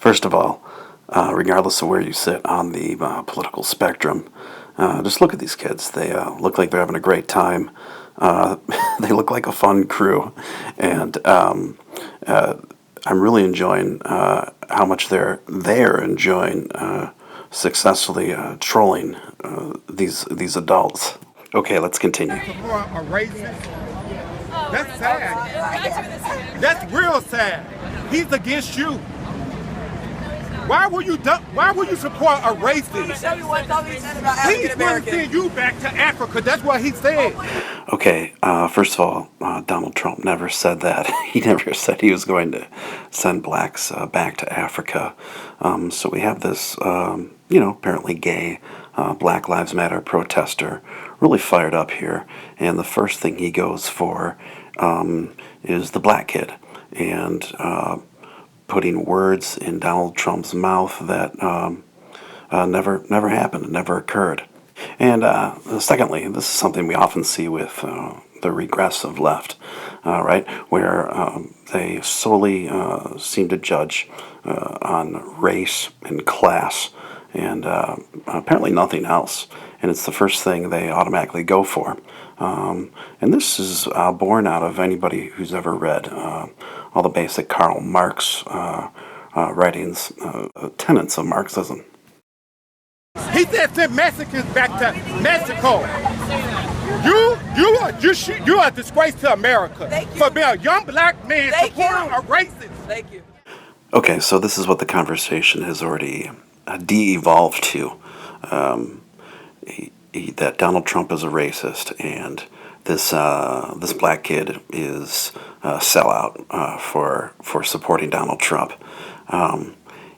First of all, regardless of where you sit on the political spectrum, just look at these kids. They look like they're having a great time. They look like a fun crew, and I'm really enjoying how much they're enjoying successfully trolling these adults. Okay, let's continue. A racist? That's sad. That's real sad. He's against you. Why will you support a racist? Show me what he said about African He's going to send you back to Africa. That's what he said. Okay, first of all, Donald Trump never said that. He never said he was going to send blacks back to Africa. So we have this, apparently gay Black Lives Matter protester really fired up here. And the first thing he goes for is the black kid. And putting words in Donald Trump's mouth that never happened, never occurred. And secondly, this is something we often see with the regressive left, right, where they solely seem to judge on race and class and apparently nothing else. And it's the first thing they automatically go for. And this is born out of anybody who's ever read all the basic Karl Marx writings, tenets of Marxism. He said send Mexicans back to Mexico. You are a disgrace to America for being a young black man supporting a racist. Thank you. Okay, so this is what the conversation has already de-evolved to. That Donald Trump is a racist, and this black kid is a sellout for supporting Donald Trump.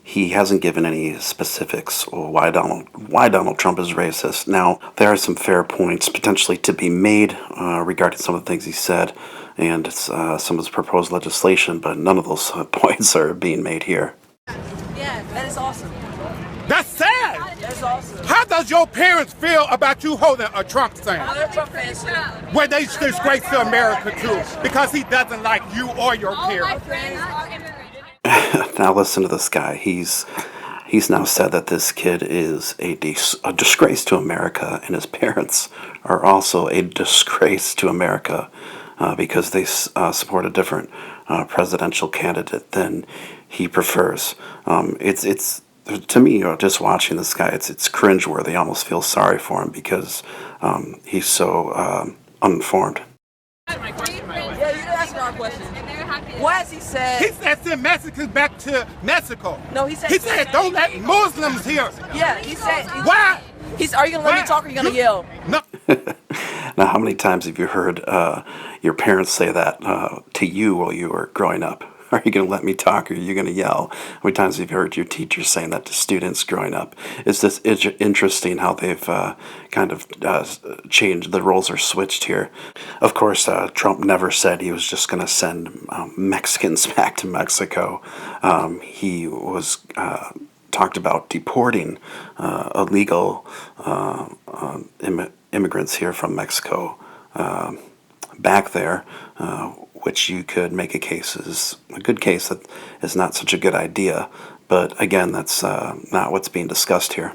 He hasn't given any specifics why Donald Trump is racist. Now, there are some fair points potentially to be made regarding some of the things he said and some of his proposed legislation, but none of those points are being made here. Yeah, that is awesome. That's sad. That's awesome. How does your parents feel about you holding a Trump sign? They're Trump fans too. Where they disgrace to America too, because he doesn't like you or your parents. Now listen to this guy. He's now said that this kid is a disgrace to America, and his parents are also a disgrace to America because they support a different presidential candidate than he prefers. It's to me, just watching this guy, it's cringeworthy. I almost feel sorry for him because he's so uninformed. Yeah, you didn't ask our question. What has he said? He said send Mexicans back to Mexico. No, he said don't let Muslims here. Yeah, he said. Why? Are you gonna let me talk or are you gonna yell? No. Now, how many times have you heard your parents say that to you while you were growing up? Are you going to let me talk or are you going to yell? How many times have you heard your teachers saying that to students growing up? It's just interesting how they've kind of changed. The roles are switched here. Of course, Trump never said he was just going to send Mexicans back to Mexico. He was talked about deporting illegal immigrants here from Mexico back there, which you could make a good case that is not such a good idea. But again, that's not what's being discussed here.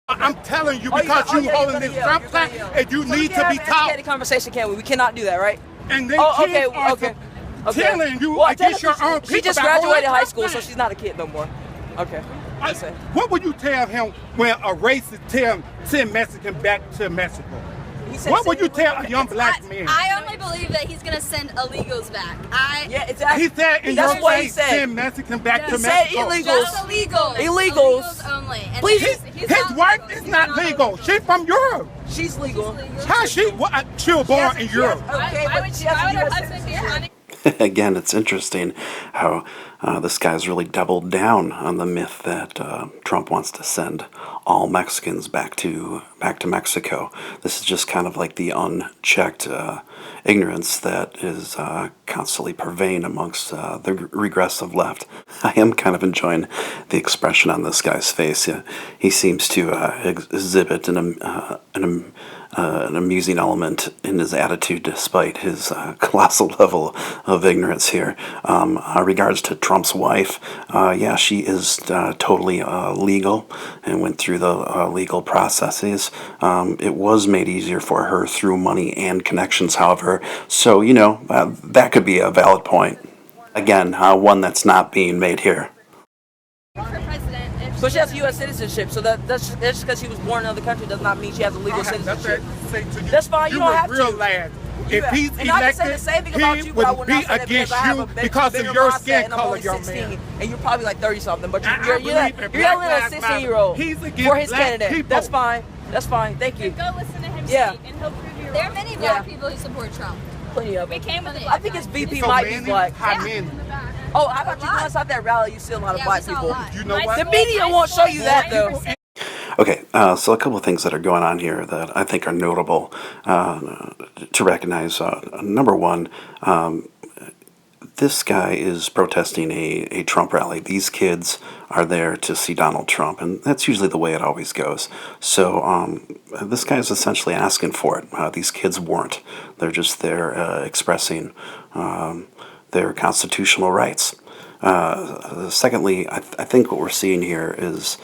I'm telling you, because you holding this Trump flag, and you need to be taught. We conversation, can't we? We cannot do that, right? And then okay. Telling you against your own people. She just graduated high school, so she's not a kid no more. Okay. What would you tell him when a racist send Mexicans back to Mexico? What would you tell a young black man? I only believe that he's going to send illegals back. Yeah, exactly. He said in your face, send Mexicans back to Mexico. He said illegals. Just illegals. Illegals only. And please. His wife is not legal. She's from Europe. She's legal. How she was born in Europe? Okay, but she has a US citizenship. Again, it's interesting how this guy's really doubled down on the myth that Trump wants to send all Mexicans back to Mexico. This is just kind of like the unchecked ignorance that is constantly pervading amongst the regressive left. I am kind of enjoying the expression on this guy's face. He seems to exhibit an an amusing element in his attitude despite his colossal level of ignorance here. Regards to Trump's wife, yeah, she is totally legal and went through the legal processes. It was made easier for her through money and connections, however, so, that could be a valid point. Again, one that's not being made here. For president, if But she has U.S. citizenship, so that's just because she was born in another country does not mean she has a legal citizenship. That's fine. You don't have real to. lad. If he's And I can say elected, the same thing about he you, but I would would be not say that against because I have you a because of bigger your mindset skin and I'm color, only young 16, man. and you're probably like 30 something. But I you're believe in yelling Black at a Lives Matter. 16-year-old He's against for his black candidate. people. That's fine. That's fine. Thank you. go listen to him Yeah. speak, and he'll prove you wrong. There are many black people who support Trump. Plenty of We them. came with a I black think his guy. VP So might be many? black. How many? Oh, how about you go inside that rally? You see a lot of Yeah, black we saw a people. lot. You know My what? The school- media my won't show school you is that, though. 90%. Okay, so a couple of things that are going on here that I think are notable to recognize. Number one, this guy is protesting a Trump rally. These kids are there to see Donald Trump, and that's usually the way it always goes. So this guy is essentially asking for it. These kids weren't. They're just there expressing their constitutional rights. Secondly, I think what we're seeing here is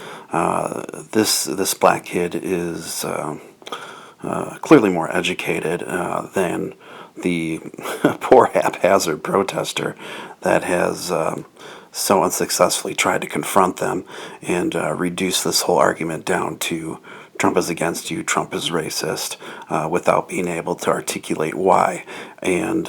this black kid is clearly more educated than the poor haphazard protester that has so unsuccessfully tried to confront them and reduce this whole argument down to Trump is against you, Trump is racist, without being able to articulate why. And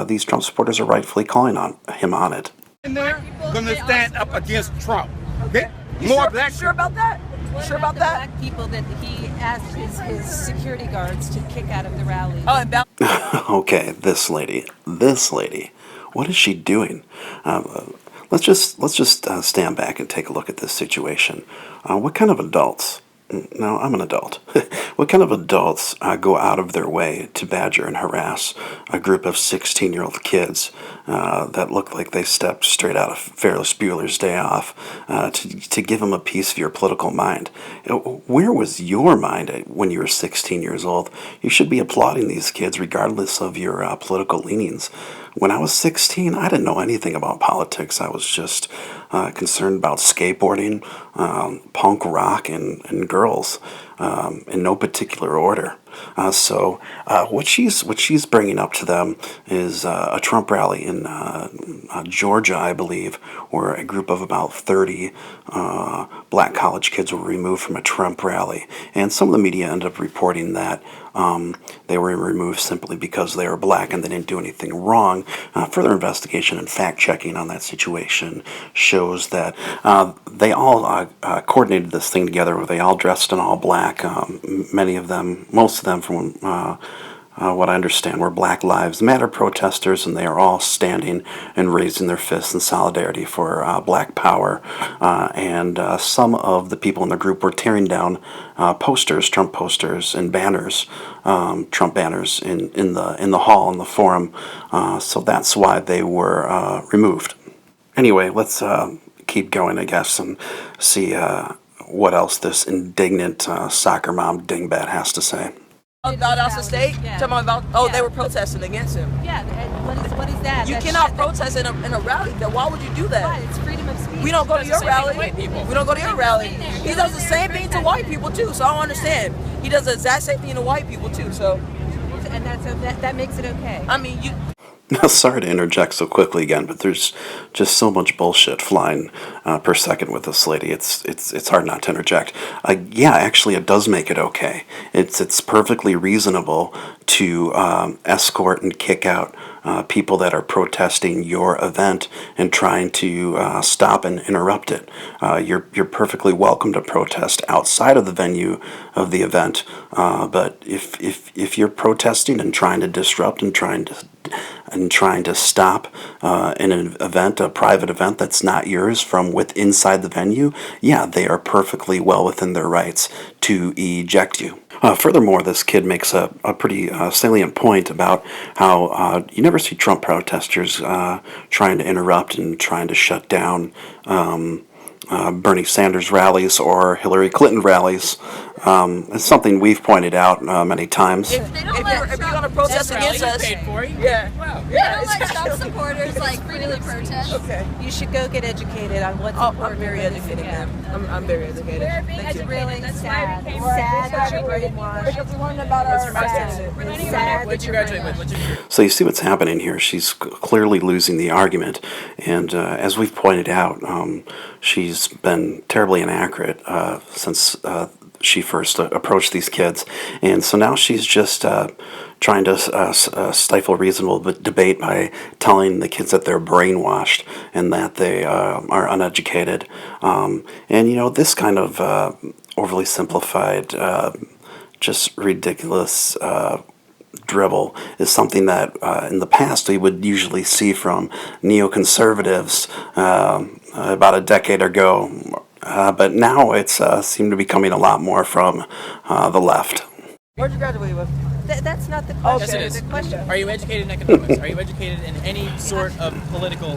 these Trump supporters are rightfully calling on him on it. In there, gonna stand up against Trump. Okay? You More sure, black. you sure about that? Sure about that? Black people that he asked his security guards to kick out of the rally. Oh, and Okay, this lady, what is she doing? Let's just stand back and take a look at this situation. What kind of adults? No, I'm an adult. What kind of adults go out of their way to badger and harass a group of 16-year-old kids that look like they stepped straight out of Ferris Bueller's Day Off to give them a piece of your political mind? Where was your mind when you were 16 years old? You should be applauding these kids regardless of your political leanings. When I was 16, I didn't know anything about politics. I was just concerned about skateboarding, punk rock, and girls in no particular order. So what she's bringing up to them is a Trump rally in Georgia, I believe, where a group of about 30 black college kids were removed from a Trump rally. And some of the media ended up reporting that they were removed simply because they were black and they didn't do anything wrong. Further investigation and fact-checking on that situation shows that they all coordinated this thing together where they all dressed in all black. Most of them from what I understand were Black Lives Matter protesters, and they are all standing and raising their fists in solidarity for black power. And some of the people in the group were tearing down posters, Trump posters, and banners, Trump banners in the hall, in the forum. So that's why they were removed. Anyway, let's keep going, I guess, and see what else this indignant soccer mom dingbat has to say. About us state? Yeah. Talking about, they were protesting against him. Yeah, and what is that? You That's cannot shit protest in a rally. Then why would you do that? Why? It's freedom of speech. We don't go to your rally. We don't go to your rally. been there. He does the same thing to white people too. So I don't understand. He does the exact same thing to white people too. So And that makes it okay. I mean, you. Now, sorry to interject so quickly again, but there's just so much bullshit flying per second with this lady. It's hard not to interject. Yeah, actually, it does make it okay. It's perfectly reasonable to escort and kick out people that are protesting your event and trying to stop and interrupt it. You're perfectly welcome to protest outside of the venue of the event, but if you're protesting and trying to disrupt and trying to stop an event, a private event that's not yours from inside the venue, yeah, they are perfectly well within their rights to eject you. Furthermore, this kid makes a pretty salient point about how you never see Trump protesters trying to interrupt and trying to shut down Bernie Sanders rallies or Hillary Clinton rallies. It's something we've pointed out many times. If you're gonna protest against us, yeah. They don't let Trump supporters like freely protest. Okay. You should go get educated on what's Oh, important. I'm very educated, ma'am. I'm very educated. We're being Thank you. educated. Really That's sad. why we came Sad that here. you're brainwashed. Because we learned about our Sad. We're learning It's about sad our that you're brainwashed. So you see what's happening here. She's clearly losing the argument, and as we've pointed out, she's been terribly inaccurate since she first approached these kids, and so now she's just trying to stifle reasonable debate by telling the kids that they're brainwashed and that they are uneducated. And you know, this kind of overly simplified, just ridiculous dribble is something that in the past we would usually see from neoconservatives about a decade ago, but now it's seemed to be coming a lot more from the left. Where'd you graduate with? That's not the question. Yes, it is. The question. Are you educated in economics? Are you educated in any sort of political